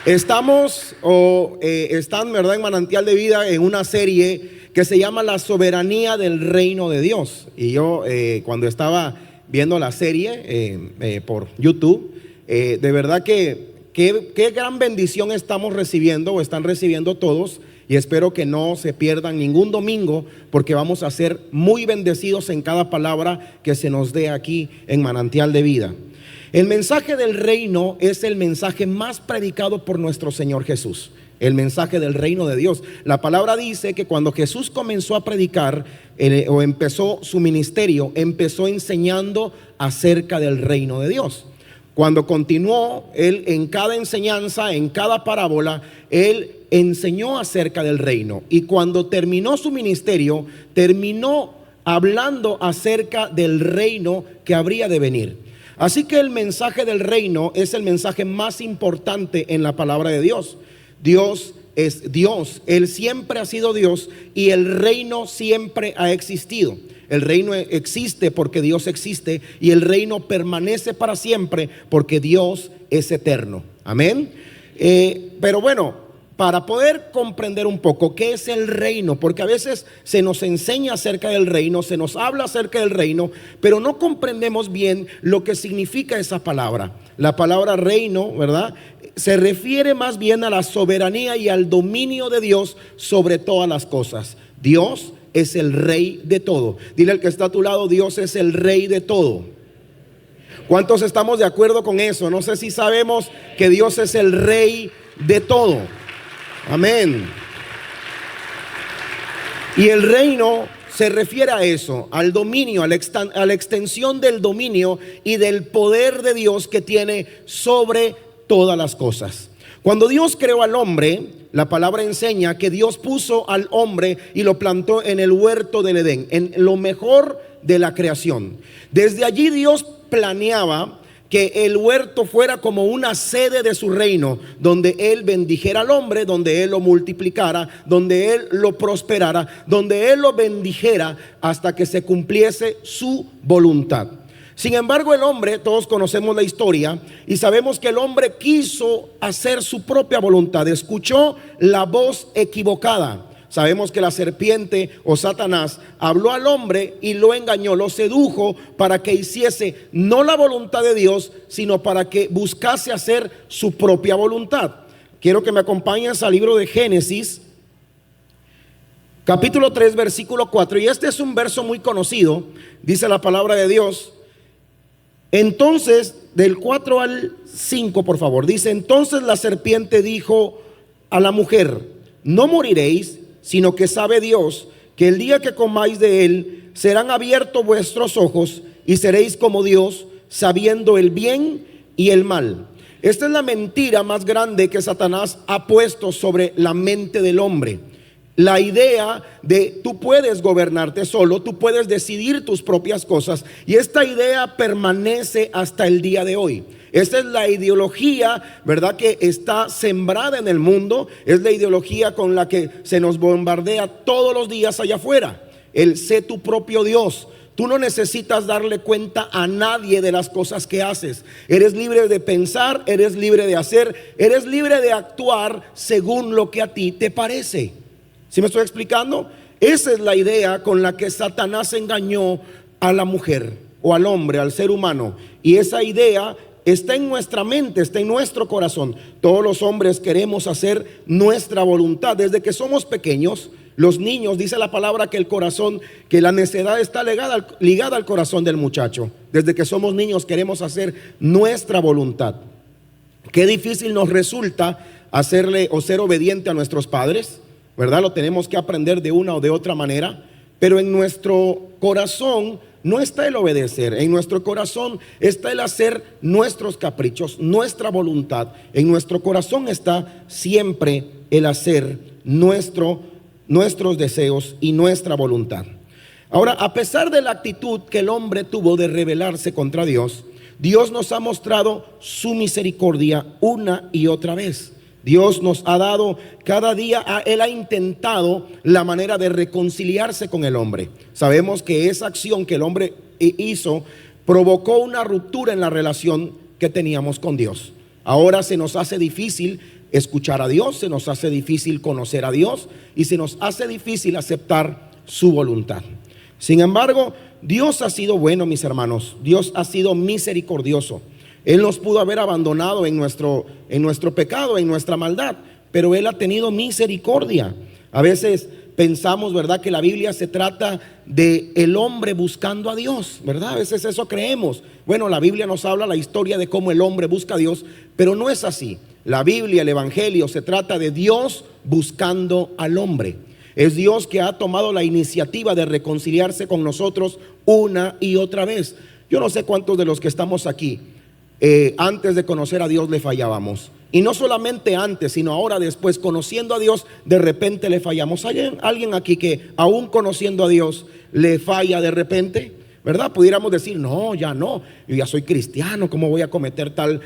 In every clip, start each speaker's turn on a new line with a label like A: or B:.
A: Están, ¿verdad?, en Manantial de Vida en una serie que se llama La Soberanía del Reino de Dios. Y yo cuando estaba viendo la serie por YouTube, de verdad que qué gran bendición estamos recibiendo o están recibiendo todos. Y espero que no se pierdan ningún domingo, porque vamos a ser muy bendecidos en cada palabra que se nos dé aquí en Manantial de Vida. El mensaje del reino es el mensaje más predicado por nuestro Señor Jesús. El mensaje del reino de Dios. La palabra dice que cuando Jesús comenzó a predicar o empezó su ministerio, empezó enseñando acerca del reino de Dios. Cuando continuó, él en cada enseñanza, en cada parábola, él enseñó acerca del reino. Y cuando terminó su ministerio, terminó hablando acerca del reino que habría de venir. Así que el mensaje del reino es el mensaje más importante en la palabra de Dios. Dios es Dios, Él siempre ha sido Dios y el reino siempre ha existido. El reino existe porque Dios existe y el reino permanece para siempre porque Dios es eterno. Amén. Pero bueno, para poder comprender un poco qué es el reino, porque a veces se nos enseña acerca del reino, se nos habla acerca del reino, pero no comprendemos bien lo que significa esa palabra. La palabra reino, ¿verdad?, se refiere más bien a la soberanía y al dominio de Dios sobre todas las cosas. Dios es el rey de todo. Dile al que está a tu lado: Dios es el rey de todo. ¿Cuántos estamos de acuerdo con eso? No sé si sabemos que Dios es el rey de todo. Amén. Y el reino se refiere a eso, al dominio, a la extensión del dominio y del poder de Dios que tiene sobre todas las cosas. Cuando Dios creó al hombre, la palabra enseña que Dios puso al hombre y lo plantó en el huerto del Edén, en lo mejor de la creación. Desde allí Dios planeaba que el huerto fuera como una sede de su reino, donde Él bendijera al hombre, donde Él lo multiplicara, donde Él lo prosperara, donde Él lo bendijera hasta que se cumpliese su voluntad. Sin embargo, el hombre, todos conocemos la historia y sabemos que el hombre quiso hacer su propia voluntad, escuchó la voz equivocada. Sabemos que la serpiente o Satanás habló al hombre y lo engañó, lo sedujo para que hiciese no la voluntad de Dios, sino para que buscase hacer su propia voluntad. Quiero que me acompañes al libro de Génesis, capítulo 3, versículo 4. Y este es un verso muy conocido. Dice la palabra de Dios. Entonces, del 4 al 5, por favor. Dice: entonces la serpiente dijo a la mujer: no moriréis, sino que sabe Dios que el día que comáis de él serán abiertos vuestros ojos y seréis como Dios, sabiendo el bien y el mal. Esta es la mentira más grande que Satanás ha puesto sobre la mente del hombre. La idea de tú puedes gobernarte solo, tú puedes decidir tus propias cosas, y esta idea permanece hasta el día de hoy. Esta es la ideología, ¿verdad?, que está sembrada en el mundo. Es la ideología con la que se nos bombardea todos los días allá afuera. El sé tu propio Dios. Tú no necesitas darle cuenta a nadie de las cosas que haces. Eres libre de pensar, eres libre de hacer, eres libre de actuar según lo que a ti te parece. ¿Sí me estoy explicando? Esa es la idea con la que Satanás engañó a la mujer o al hombre, al ser humano. Y esa idea está en nuestra mente, está en nuestro corazón. Todos los hombres queremos hacer nuestra voluntad. Desde que somos pequeños, los niños, dice la palabra que el corazón, que la necedad está ligada al corazón del muchacho. Desde que somos niños queremos hacer nuestra voluntad. Qué difícil nos resulta hacerle o ser obediente a nuestros padres, ¿verdad? Lo tenemos que aprender de una o de otra manera, pero en nuestro corazón no está el obedecer, en nuestro corazón está el hacer nuestros caprichos, nuestra voluntad. En nuestro corazón está siempre el hacer nuestros deseos y nuestra voluntad. Ahora, a pesar de la actitud que el hombre tuvo de rebelarse contra Dios, Dios nos ha mostrado su misericordia una y otra vez. Dios nos ha dado cada día, Él ha intentado la manera de reconciliarse con el hombre. Sabemos que esa acción que el hombre hizo provocó una ruptura en la relación que teníamos con Dios. Ahora se nos hace difícil escuchar a Dios, se nos hace difícil conocer a Dios y se nos hace difícil aceptar su voluntad. Sin embargo, Dios ha sido bueno, mis hermanos. Dios ha sido misericordioso. Él nos pudo haber abandonado en nuestro pecado, en nuestra maldad, pero Él ha tenido misericordia. A veces pensamos, ¿verdad?, que la Biblia se trata de el hombre buscando a Dios, ¿verdad? A veces eso creemos. Bueno, la Biblia nos habla la historia de cómo el hombre busca a Dios, pero no es así. La Biblia, el Evangelio, se trata de Dios buscando al hombre. Es Dios que ha tomado la iniciativa de reconciliarse con nosotros una y otra vez. Yo no sé cuántos de los que estamos aquí, antes de conocer a Dios le fallábamos. Y no solamente antes, sino ahora después, conociendo a Dios, de repente le fallamos. ¿Hay alguien aquí que aún conociendo a Dios le falla de repente? ¿Verdad? Pudiéramos decir, no, ya no, yo ya soy cristiano, ¿cómo voy a cometer tal?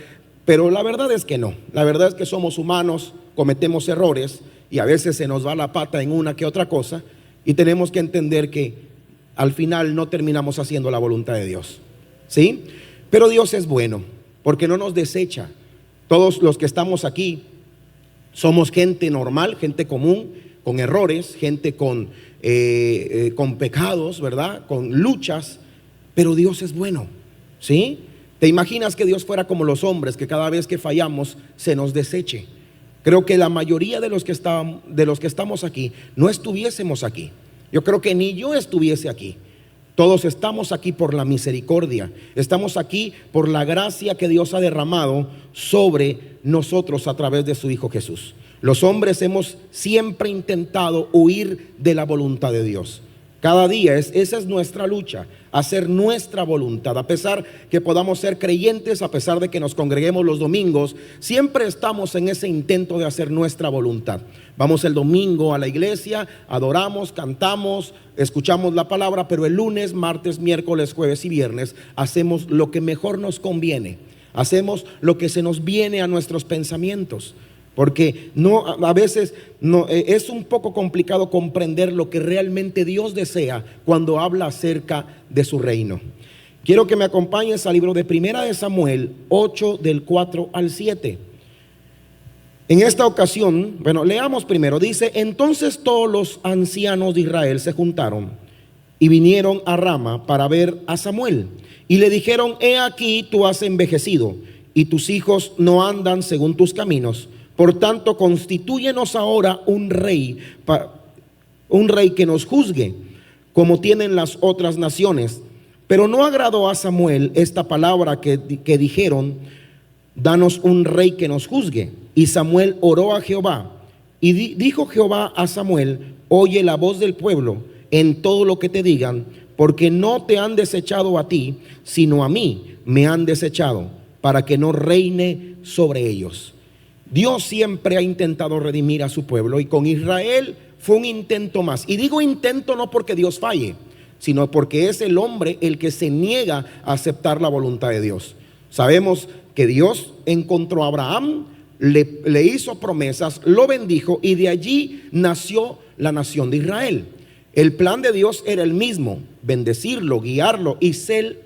A: Pero la verdad es que no. La verdad es que somos humanos, cometemos errores y a veces se nos va la pata en una que otra cosa, y tenemos que entender que al final no terminamos haciendo la voluntad de Dios, ¿sí? Pero Dios es bueno, porque no nos desecha. Todos los que estamos aquí somos gente normal, gente común, con errores, gente con pecados, ¿verdad? Con luchas, pero Dios es bueno, ¿sí? ¿Te imaginas que Dios fuera como los hombres, que cada vez que fallamos se nos deseche? Creo que la mayoría de los que estamos aquí no estuviésemos aquí. Yo creo que ni yo estuviese aquí. Todos estamos aquí por la misericordia. Estamos aquí por la gracia que Dios ha derramado sobre nosotros a través de su Hijo Jesús. Los hombres hemos siempre intentado huir de la voluntad de Dios. Cada día esa es nuestra lucha, hacer nuestra voluntad. A pesar que podamos ser creyentes, a pesar de que nos congreguemos los domingos, siempre estamos en ese intento de hacer nuestra voluntad. Vamos el domingo a la iglesia, adoramos, cantamos, escuchamos la palabra, pero el lunes, martes, miércoles, jueves y viernes hacemos lo que mejor nos conviene. Hacemos lo que se nos viene a nuestros pensamientos. Porque a veces es un poco complicado comprender lo que realmente Dios desea cuando habla acerca de su reino. Quiero que me acompañes al libro de Primera de Samuel 8 del 4 al 7. En esta ocasión, bueno, leamos primero. Dice: entonces todos los ancianos de Israel se juntaron y vinieron a Rama para ver a Samuel. Y le dijeron: he aquí, tú has envejecido y tus hijos no andan según tus caminos. Por tanto, constitúyenos ahora un rey que nos juzgue, como tienen las otras naciones. Pero no agradó a Samuel esta palabra que dijeron: danos un rey que nos juzgue. Y Samuel oró a Jehová. Y dijo Jehová a Samuel: oye la voz del pueblo en todo lo que te digan, porque no te han desechado a ti, sino a mí me han desechado, para que no reine sobre ellos. Dios siempre ha intentado redimir a su pueblo, y con Israel fue un intento más. Y digo intento no porque Dios falle, sino porque es el hombre el que se niega a aceptar la voluntad de Dios. Sabemos que Dios encontró a Abraham, le hizo promesas, lo bendijo, y de allí nació la nación de Israel. El plan de Dios era el mismo: bendecirlo, guiarlo y ser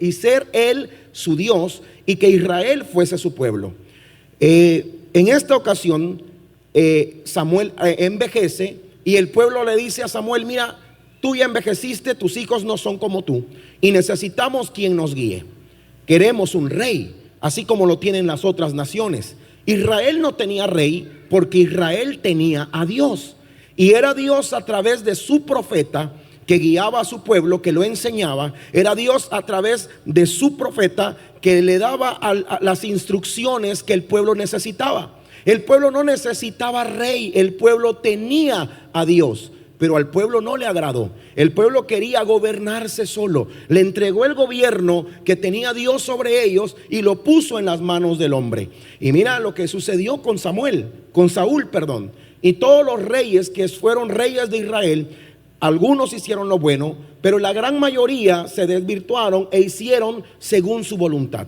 A: él su Dios, y que Israel fuese su pueblo. En esta ocasión Samuel envejece, y el pueblo le dice a Samuel: mira, tú ya envejeciste, tus hijos no son como tú, y necesitamos quien nos guíe. Queremos un rey, así como lo tienen las otras naciones. Israel no tenía rey porque Israel tenía a Dios, y era Dios a través de su profeta que guiaba a su pueblo, que lo enseñaba. Era Dios a través de su profeta que le daba las instrucciones que el pueblo necesitaba. El pueblo no necesitaba rey, el pueblo tenía a Dios, pero al pueblo no le agradó. El pueblo quería gobernarse solo. Le entregó el gobierno que tenía Dios sobre ellos y lo puso en las manos del hombre. Y mira lo que sucedió con Saúl, y todos los reyes que fueron reyes de Israel. Algunos hicieron lo bueno, pero la gran mayoría se desvirtuaron e hicieron según su voluntad.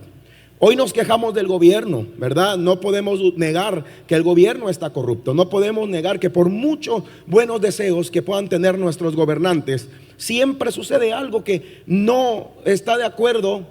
A: Hoy nos quejamos del gobierno, ¿verdad? No podemos negar que el gobierno está corrupto. No podemos negar que por muchos buenos deseos que puedan tener nuestros gobernantes, siempre sucede algo que no está de acuerdo,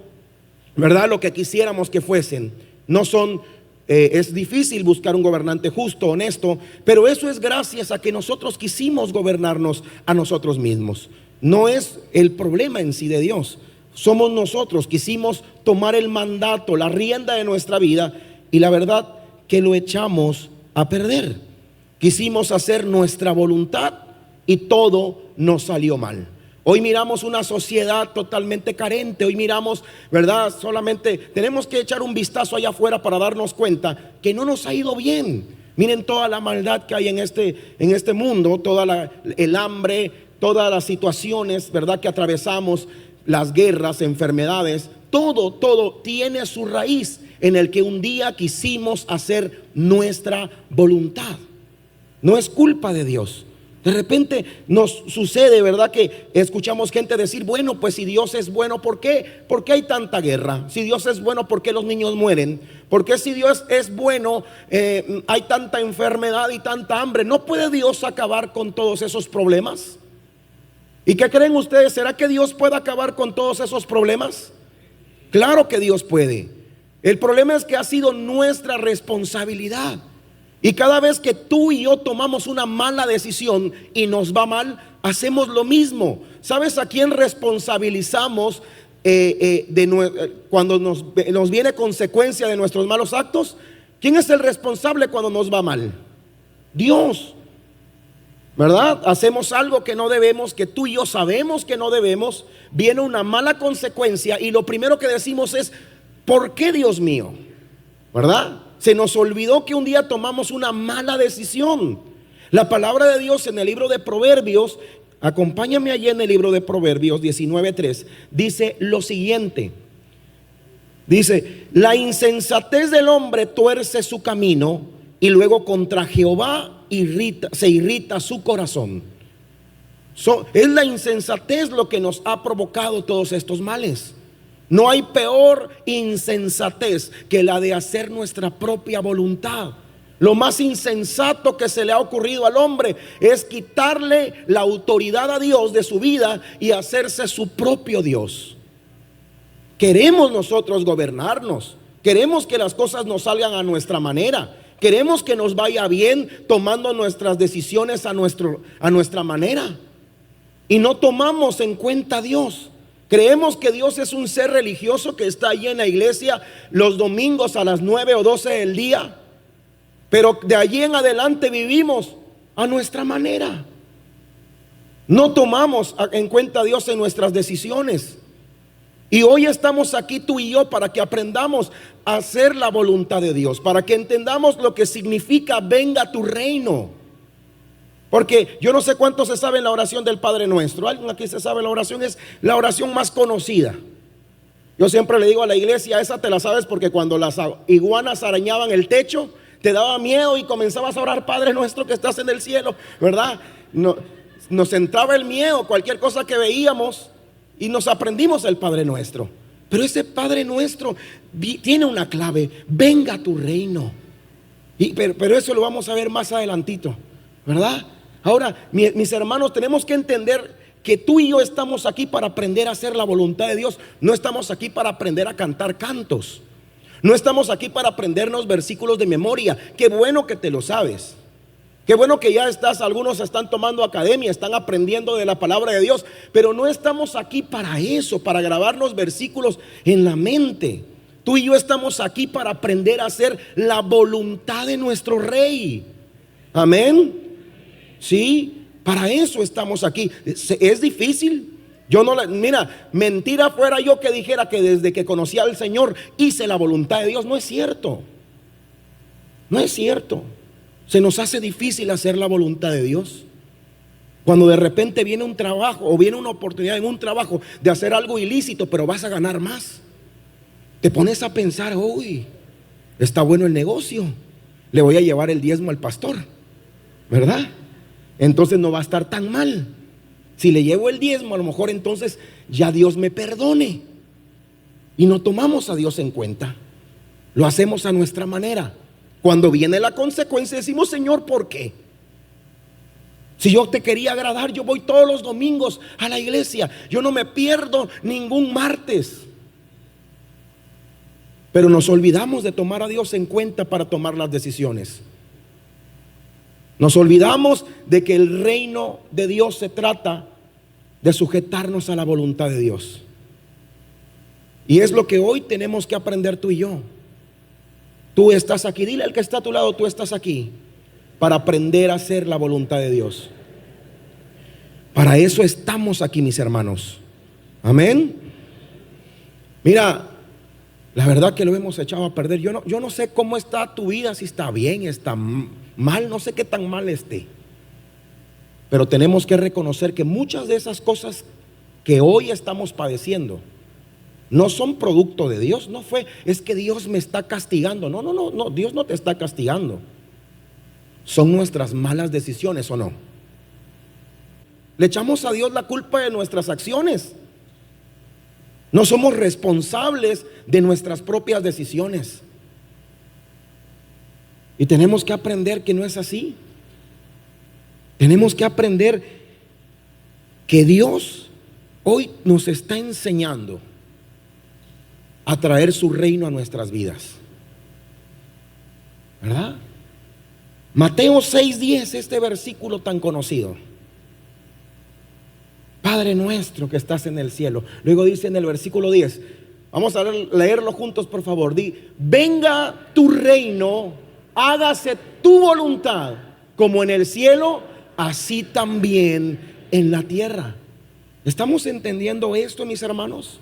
A: ¿verdad? Lo que quisiéramos que fuesen. No son es difícil buscar un gobernante justo, honesto, pero eso es gracias a que nosotros quisimos gobernarnos a nosotros mismos. No es el problema en sí de Dios. Somos nosotros, quisimos tomar el mandato, la rienda de nuestra vida, y la verdad que lo echamos a perder. Quisimos hacer nuestra voluntad y todo nos salió mal. Hoy miramos una sociedad totalmente carente. Hoy miramos, ¿verdad? Solamente tenemos que echar un vistazo allá afuera para darnos cuenta que no nos ha ido bien. Miren toda la maldad que hay en este mundo, el hambre, todas las situaciones, ¿verdad?, que atravesamos, las guerras, enfermedades. Todo tiene su raíz en el que un día quisimos hacer nuestra voluntad. No es culpa de Dios. De repente nos sucede, ¿verdad?, que escuchamos gente decir, bueno, pues si Dios es bueno, ¿por qué? ¿Por qué hay tanta guerra? Si Dios es bueno, ¿por qué los niños mueren? ¿Por qué si Dios es bueno, hay tanta enfermedad y tanta hambre? ¿No puede Dios acabar con todos esos problemas? ¿Y qué creen ustedes? ¿Será que Dios puede acabar con todos esos problemas? Claro que Dios puede. El problema es que ha sido nuestra responsabilidad. Y cada vez que tú y yo tomamos una mala decisión y nos va mal, hacemos lo mismo. ¿Sabes a quién responsabilizamos cuando nos viene consecuencia de nuestros malos actos? ¿Quién es el responsable cuando nos va mal? Dios, ¿verdad? Hacemos algo que no debemos, que tú y yo sabemos que no debemos, viene una mala consecuencia y lo primero que decimos es, ¿por qué, Dios mío? ¿Verdad? Se nos olvidó que un día tomamos una mala decisión. La palabra de Dios en el libro de Proverbios, acompáñame allí en el libro de Proverbios 19:3, dice lo siguiente. Dice, la insensatez del hombre tuerce su camino y luego contra Jehová se irrita su corazón. Es la insensatez lo que nos ha provocado todos estos males. No hay peor insensatez que la de hacer nuestra propia voluntad. Lo más insensato que se le ha ocurrido al hombre es quitarle la autoridad a Dios de su vida y hacerse su propio Dios. Queremos nosotros gobernarnos, queremos que las cosas nos salgan a nuestra manera, queremos que nos vaya bien tomando nuestras decisiones a nuestra manera, y no tomamos en cuenta a Dios. Creemos que Dios es un ser religioso que está allí en la iglesia los domingos a las 9 o 12 del día, pero de allí en adelante vivimos a nuestra manera. No tomamos en cuenta a Dios en nuestras decisiones. Y hoy estamos aquí tú y yo para que aprendamos a hacer la voluntad de Dios, para que entendamos lo que significa venga tu reino. Porque yo no sé cuántos se saben la oración del Padre Nuestro. ¿Alguien aquí se sabe la oración? Es la oración más conocida. Yo siempre le digo a la iglesia, esa te la sabes porque cuando las iguanas arañaban el techo, te daba miedo y comenzabas a orar, Padre Nuestro que estás en el cielo, ¿verdad? Nos entraba el miedo, cualquier cosa que veíamos, y nos aprendimos el Padre Nuestro. Pero ese Padre Nuestro tiene una clave: venga tu reino. Pero eso lo vamos a ver más adelantito, ¿verdad? Ahora, mis hermanos, tenemos que entender que tú y yo estamos aquí para aprender a hacer la voluntad de Dios. No estamos aquí para aprender a cantar cantos. No estamos aquí para aprendernos versículos de memoria. Qué bueno que te lo sabes. Qué bueno que ya algunos están tomando academia, están aprendiendo de la palabra de Dios. Pero no estamos aquí para eso, para grabarnos versículos en la mente. Tú y yo estamos aquí para aprender a hacer la voluntad de nuestro Rey. Amén. Sí, para eso estamos aquí. ¿Es difícil? Mira, mentira fuera yo que dijera que desde que conocí al Señor hice la voluntad de Dios. No es cierto. No es cierto. Se nos hace difícil hacer la voluntad de Dios. Cuando de repente viene un trabajo o viene una oportunidad en un trabajo de hacer algo ilícito, pero vas a ganar más, te pones a pensar, uy, está bueno el negocio, le voy a llevar el diezmo al pastor, ¿verdad? Entonces no va a estar tan mal. Si le llevo el diezmo, a lo mejor entonces ya Dios me perdone. Y no tomamos a Dios en cuenta. Lo hacemos a nuestra manera. Cuando viene la consecuencia decimos, Señor, ¿por qué? Si yo te quería agradar, yo voy todos los domingos a la iglesia, yo no me pierdo ningún martes. Pero nos olvidamos de tomar a Dios en cuenta para tomar las decisiones. Nos olvidamos de que el reino de Dios se trata de sujetarnos a la voluntad de Dios. Y es lo que hoy tenemos que aprender tú y yo. Tú estás aquí, dile al que está a tu lado, tú estás aquí para aprender a hacer la voluntad de Dios. Para eso estamos aquí, mis hermanos. Amén. Mira, la verdad que lo hemos echado a perder. Yo no sé cómo está tu vida, si está bien, está mal, no sé qué tan mal esté. Pero tenemos que reconocer que muchas de esas cosas que hoy estamos padeciendo no son producto de Dios. No fue, es que Dios me está castigando. No, Dios no te está castigando. Son nuestras malas decisiones, ¿o no? Le echamos a Dios la culpa de nuestras acciones. No somos responsables de nuestras propias decisiones. Y tenemos que aprender que no es así. Tenemos que aprender que Dios hoy nos está enseñando a traer su reino a nuestras vidas, ¿verdad? Mateo 6:10, este versículo tan conocido. Padre nuestro que estás en el cielo. Luego dice en el versículo 10, vamos a leerlo juntos por favor. Venga tu reino, hágase tu voluntad, como en el cielo, así también en la tierra. ¿Estamos entendiendo esto, mis hermanos?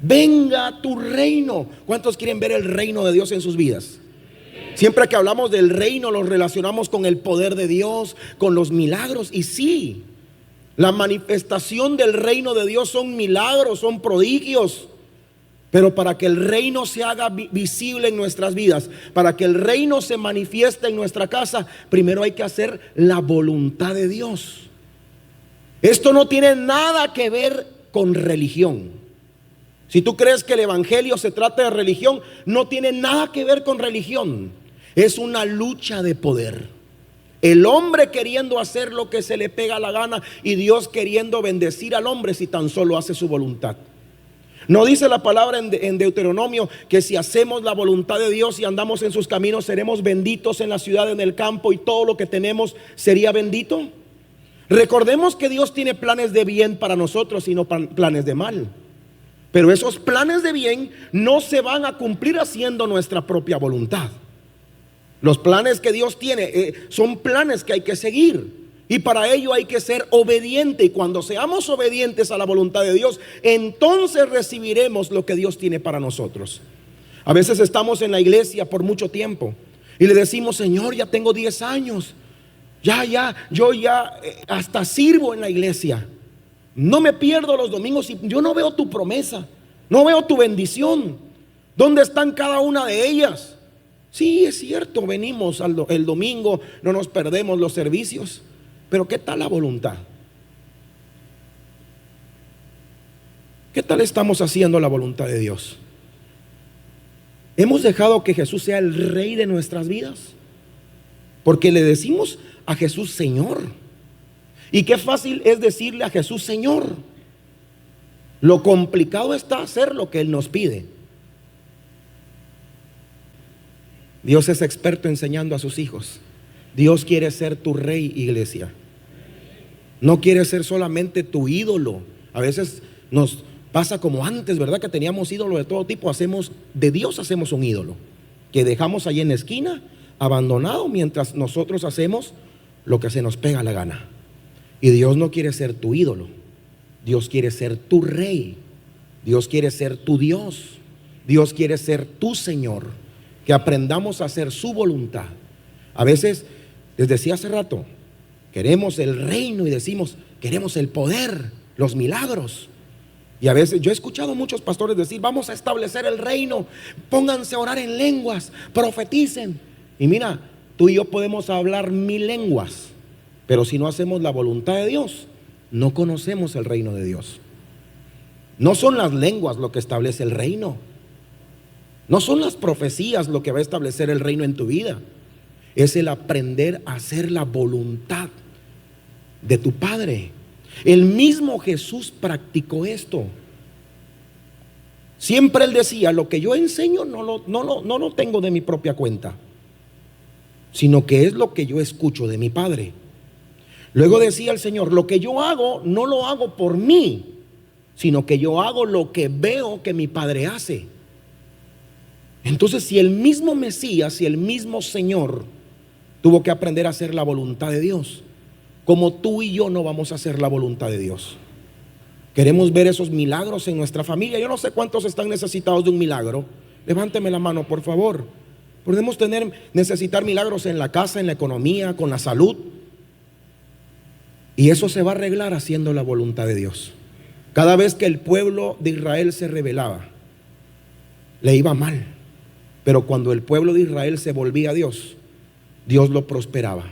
A: Venga tu reino. ¿Cuántos quieren ver el reino de Dios en sus vidas? Siempre que hablamos del reino lo relacionamos con el poder de Dios, con los milagros. Y sí, la manifestación del reino de Dios son milagros, son prodigios. Pero para que el reino se haga visible en nuestras vidas, para que el reino se manifieste en nuestra casa, primero hay que hacer la voluntad de Dios. Esto no tiene nada que ver con religión. Si tú crees que el evangelio se trata de religión, no tiene nada que ver con religión. Es una lucha de poder. El hombre queriendo hacer lo que se le pega la gana y Dios queriendo bendecir al hombre si tan solo hace su voluntad. ¿No dice la palabra en Deuteronomio que si hacemos la voluntad de Dios y andamos en sus caminos, seremos benditos en la ciudad, en el campo, y todo lo que tenemos sería bendito? Recordemos que Dios tiene planes de bien para nosotros y no planes de mal. Pero esos planes de bien no se van a cumplir haciendo nuestra propia voluntad. Los planes que Dios tiene son planes que hay que seguir. Y para ello hay que ser obediente. Y cuando seamos obedientes a la voluntad de Dios, entonces recibiremos lo que Dios tiene para nosotros. A veces estamos en la iglesia por mucho tiempo y le decimos: Señor, ya tengo 10 años. Yo hasta sirvo en la iglesia. No me pierdo los domingos y yo no veo tu promesa, no veo tu bendición. ¿Dónde están cada una de ellas? Sí, es cierto, venimos el domingo, no nos perdemos los servicios. Pero ¿qué tal la voluntad? ¿Qué tal estamos haciendo la voluntad de Dios? ¿Hemos dejado que Jesús sea el rey de nuestras vidas? Porque le decimos a Jesús Señor. Y qué fácil es decirle a Jesús Señor. Lo complicado está hacer lo que Él nos pide. Dios es experto enseñando a sus hijos. Dios quiere ser tu rey, iglesia. No quiere ser solamente tu ídolo. A veces nos pasa como antes, ¿verdad? Que teníamos ídolos de todo tipo. De Dios hacemos un ídolo que dejamos ahí en la esquina, abandonado, mientras nosotros hacemos lo que se nos pega la gana. Y Dios no quiere ser tu ídolo. Dios quiere ser tu rey. Dios quiere ser tu Dios. Dios quiere ser tu Señor. Que aprendamos a hacer su voluntad. A veces, les decía hace rato, queremos el reino y decimos, queremos el poder, los milagros. Y a veces yo he escuchado muchos pastores decir: vamos a establecer el reino, pónganse a orar en lenguas, profeticen. Y mira, tú y yo podemos hablar 1000 lenguas, pero si no hacemos la voluntad de Dios, no conocemos el reino de Dios. No son las lenguas lo que establece el reino. No son las profecías lo que va a establecer el reino en tu vida. Es el aprender a hacer la voluntad de tu Padre. El mismo Jesús practicó esto. Siempre él decía, lo que yo enseño no lo tengo de mi propia cuenta, sino que es lo que yo escucho de mi Padre. Luego decía el Señor, lo que yo hago no lo hago por mí, sino que yo hago lo que veo que mi Padre hace. Entonces, si el mismo Mesías, si el mismo Señor tuvo que aprender a hacer la voluntad de Dios, como tú y yo no vamos a hacer la voluntad de Dios. Queremos ver esos milagros en nuestra familia. Yo no sé cuántos están necesitados de un milagro. Levánteme la mano, por favor. Podemos necesitar milagros en la casa, en la economía, con la salud. Y eso se va a arreglar haciendo la voluntad de Dios. Cada vez que el pueblo de Israel se rebelaba, le iba mal. Pero cuando el pueblo de Israel se volvía a Dios, Dios lo prosperaba.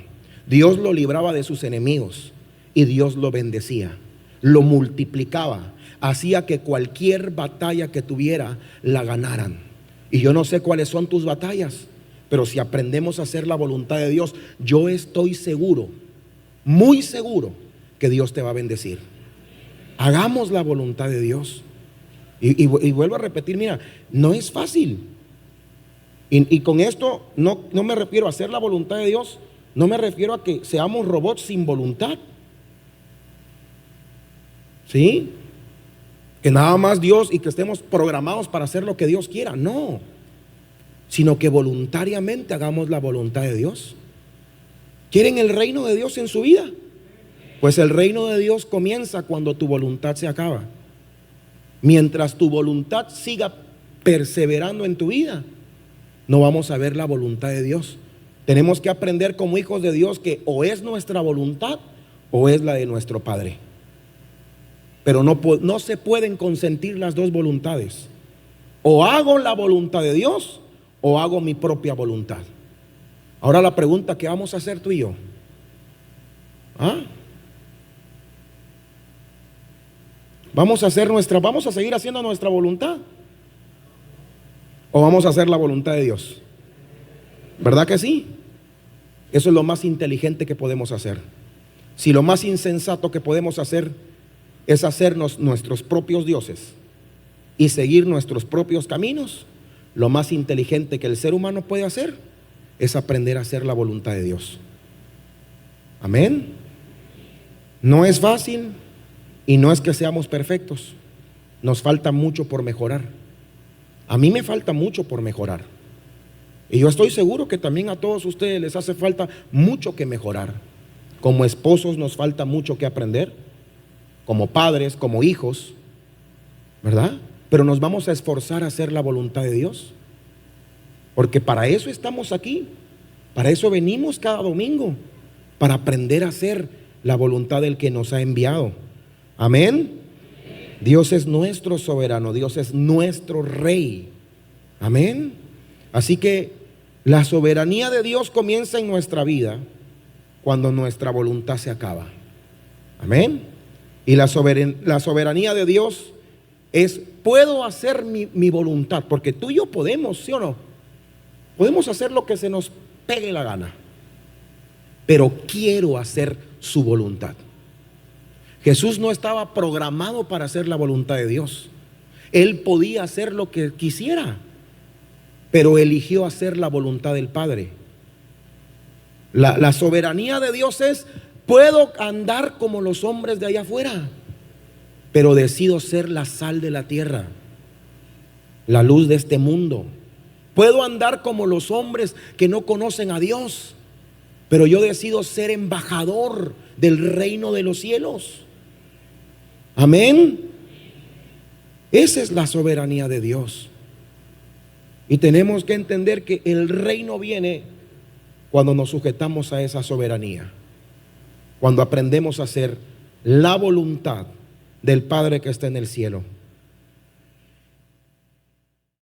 A: Dios lo libraba de sus enemigos y Dios lo bendecía, lo multiplicaba, hacía que cualquier batalla que tuviera la ganaran. Y yo no sé cuáles son tus batallas, pero si aprendemos a hacer la voluntad de Dios, yo estoy seguro, muy seguro, que Dios te va a bendecir. Hagamos la voluntad de Dios. Y vuelvo a repetir, mira, no es fácil. Y con esto no me refiero a hacer la voluntad de Dios, no me refiero a que seamos robots sin voluntad. ¿Sí? Que nada más Dios y que estemos programados para hacer lo que Dios quiera. No. Sino que voluntariamente hagamos la voluntad de Dios. ¿Quieren el reino de Dios en su vida? Pues el reino de Dios comienza cuando tu voluntad se acaba. Mientras tu voluntad siga perseverando en tu vida, no vamos a ver la voluntad de Dios. Tenemos que aprender como hijos de Dios que o es nuestra voluntad o es la de nuestro Padre. Pero no se pueden consentir las dos voluntades. O hago la voluntad de Dios o hago mi propia voluntad. Ahora la pregunta que vamos a hacer tú y yo. Vamos a seguir haciendo nuestra voluntad o vamos a hacer la voluntad de Dios. ¿Verdad que sí? Eso es lo más inteligente que podemos hacer. Si lo más insensato que podemos hacer es hacernos nuestros propios dioses y seguir nuestros propios caminos, lo más inteligente que el ser humano puede hacer es aprender a hacer la voluntad de Dios. Amén. No es fácil y no es que seamos perfectos. Nos falta mucho por mejorar. A mí me falta mucho por mejorar. Y yo estoy seguro que también a todos ustedes les hace falta mucho que mejorar. Como esposos nos falta mucho que aprender, como padres, como hijos, ¿verdad? Pero nos vamos a esforzar a hacer la voluntad de Dios, porque para eso estamos aquí, para eso venimos cada domingo, para aprender a hacer la voluntad del que nos ha enviado. Amén. Dios es nuestro soberano, Dios es nuestro rey. Amén. Así que la soberanía de Dios comienza en nuestra vida cuando nuestra voluntad se acaba. Amén. Y la soberanía de Dios es, puedo hacer mi voluntad, porque tú y yo podemos, ¿sí o no? Podemos hacer lo que se nos pegue la gana, pero quiero hacer su voluntad. Jesús no estaba programado para hacer la voluntad de Dios. Él podía hacer lo que quisiera, pero eligió hacer la voluntad del Padre. La soberanía de Dios es, puedo andar como los hombres de allá afuera, pero decido ser la sal de la tierra, la luz de este mundo. Puedo andar como los hombres que no conocen a Dios, pero yo decido ser embajador del reino de los cielos. Amén. Esa es la soberanía de Dios. Y tenemos que entender que el reino viene cuando nos sujetamos a esa soberanía, cuando aprendemos a hacer la voluntad del Padre que está en el cielo.